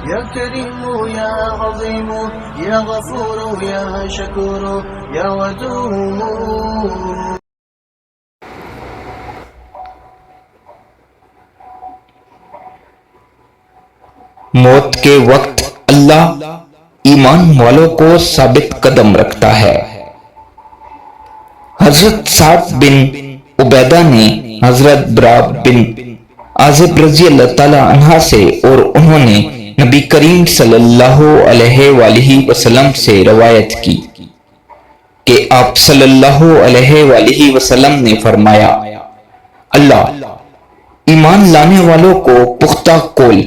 يا كريم يا عظيم يا غفور يا شكور يا ودود. موت کے وقت اللہ ایمان والوں کو ثابت قدم رکھتا ہے۔ حضرت سعد بن عبیدہ نے حضرت برا بن عازب رضی اللہ تعالی عنہ سے اور انہوں نے نبی کریم صلی اللہ علیہ وآلہ وسلم سے روایت کی کہ آپ صلی اللہ علیہ وآلہ وسلم نے فرمایا، اللہ ایمان لانے والوں کو پختہ قول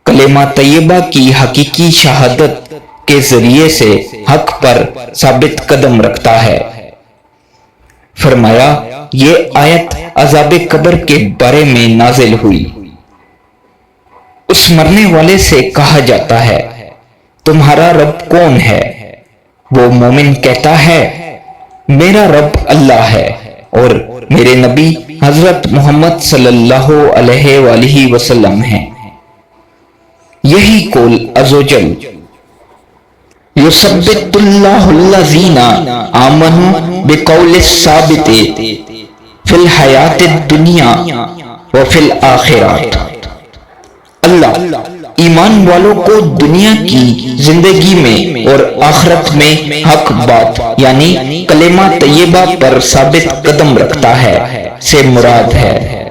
کلمہ طیبہ کی حقیقی شہادت کے ذریعے سے حق پر ثابت قدم رکھتا ہے۔ فرمایا، یہ آیت عذاب قبر کے بارے میں نازل ہوئی۔ اس مرنے والے سے کہا جاتا ہے، تمہارا رب کون ہے؟ وہ مومن کہتا ہے، میرا رب اللہ ہے اور میرے نبی حضرت محمد صلی اللہ علیہ وآلہ وسلم ہیں۔ یہی قول عز و جل یثبت اللہ الذین آمنوا بقول الثابت فی الحیات الدنیا وفی الآخرۃ۔ اللہ ایمان والوں کو دنیا کی زندگی میں اور آخرت میں حق بات یعنی کلمہ طیبہ پر ثابت قدم رکھتا ہے سے مراد ہے۔